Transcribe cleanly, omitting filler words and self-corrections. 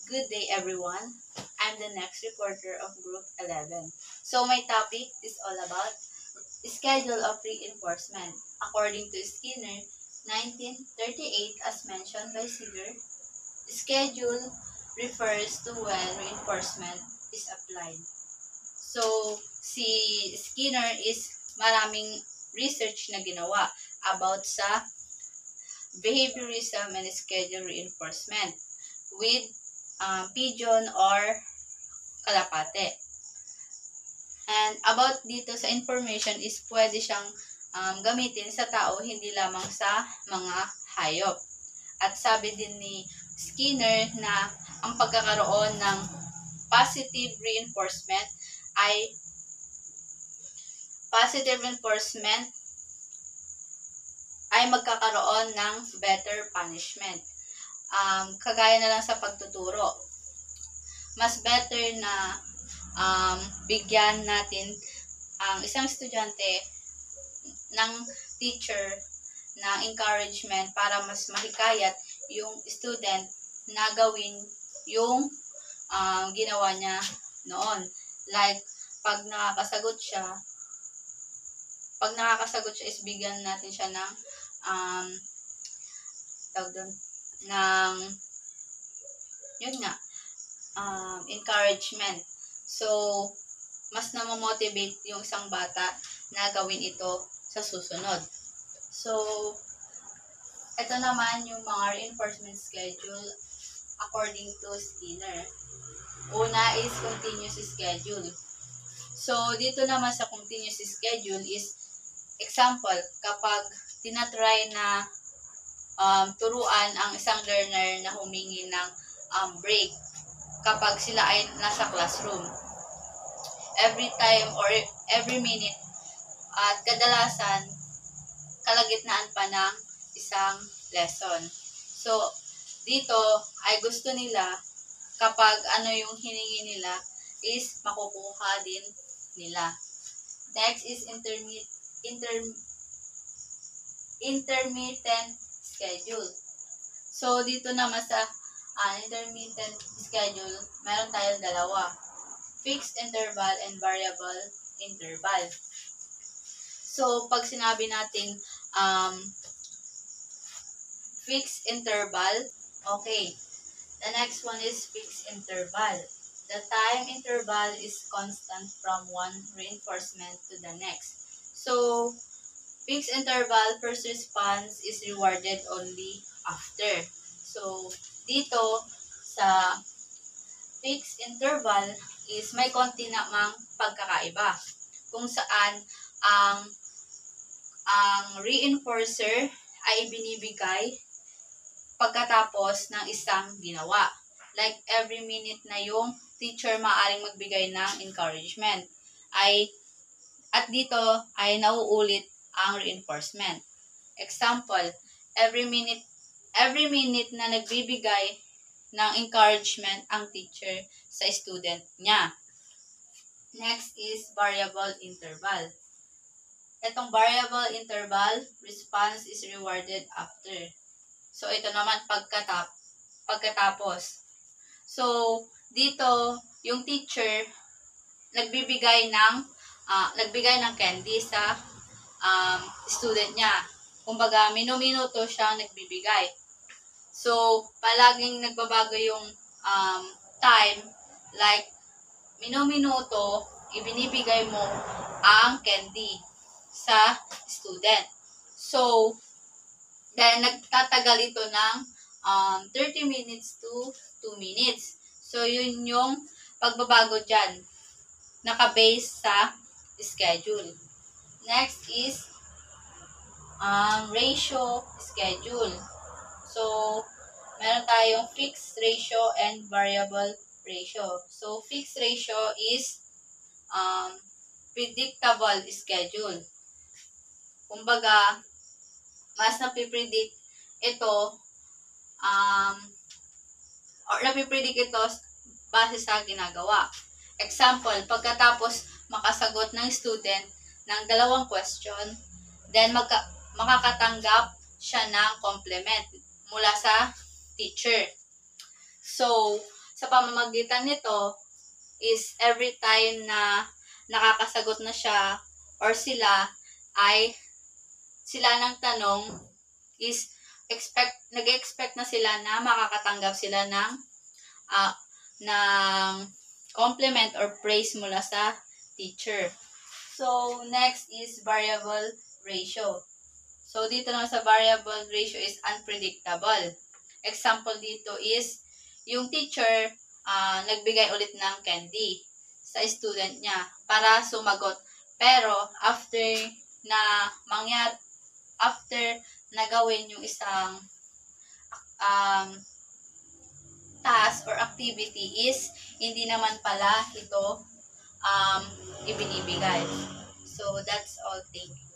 Good day, everyone. I'm the next reporter of Group 11. So my topic is all about schedule of reinforcement. According to Skinner, 1938, as mentioned by Seeger, schedule refers to when reinforcement is applied. So si Skinner is maraming research na ginawa about sa behaviorism and schedule reinforcement with pigeon or kalapate. And about dito sa information is pwede siyang gamitin sa tao, hindi lamang sa mga hayop. At sabi din ni Skinner na ang pagkakaroon ng positive reinforcement ay magkakaroon ng better punishment. Kagaya na lang sa pagtuturo. Mas better na bigyan natin ang isang estudyante ng teacher ng encouragement para mas mahikayat yung student na gawin yung ginawa niya noon. Like, pag nakakasagot siya is bigyan natin siya ng encouragement. So, mas na-motivate yung isang bata na gawin ito sa susunod. So, ito naman yung mga reinforcement schedule according to Skinner. Una is continuous schedule. So, dito naman sa continuous schedule is example, kapag tinatry na turuan ang isang learner na humingi ng break kapag sila ay nasa classroom. Every time or every minute at kadalasan kalagitnaan pa ng isang lesson. So, dito ay gusto nila kapag ano yung hiningi nila is makukuha din nila. Next is intermittent schedule. So, dito naman sa intermittent schedule, meron tayong dalawa. Fixed interval and variable interval. So, pag sinabi natin fixed interval, okay. The next one is fixed interval. The time interval is constant from one reinforcement to the next. So, fixed interval, first response is rewarded only after. So, dito sa fixed interval is may konti namang pagkakaiba kung saan ang reinforcer ay binibigay pagkatapos ng isang ginawa. Like every minute na yung teacher maaaring magbigay ng encouragement at dito ay nauulit ang reinforcement. Example, every minute na nagbibigay ng encouragement ang teacher sa student niya. Next is variable interval. Itong variable interval, response is rewarded after. So, ito naman pagkatapos. So, dito, yung teacher, nagbigay ng candy sa student niya. Kumbaga, minuto siya nagbibigay. So, palaging nagbabago yung time, like, minuto, ibinibigay mo ang candy sa student. So, then, nagtatagal ito ng 30 minutes to 2 minutes. So, yun yung pagbabago dyan. Naka-base sa schedule. Next is ratio schedule. So, meron tayong fixed ratio and variable ratio. So, fixed ratio is predictable schedule. Kumbaga, mas napipredict ito base sa ginagawa. Example, pagkatapos makasagot ng student ng 2 question, then makakatanggap siya ng compliment mula sa teacher. So, sa pamamagitan nito is every time na nakakasagot na siya or sila ay sila ng tanong is nag-expect na sila na makakatanggap sila ng compliment or praise mula sa teacher. So, next is variable ratio. So, dito naman sa variable ratio is unpredictable. Example dito is, yung teacher, nagbigay ulit ng candy sa student niya para sumagot. Pero, after na gawin yung isang task or activity is, hindi naman pala ito ibinibigay. So, that's all. Thank you.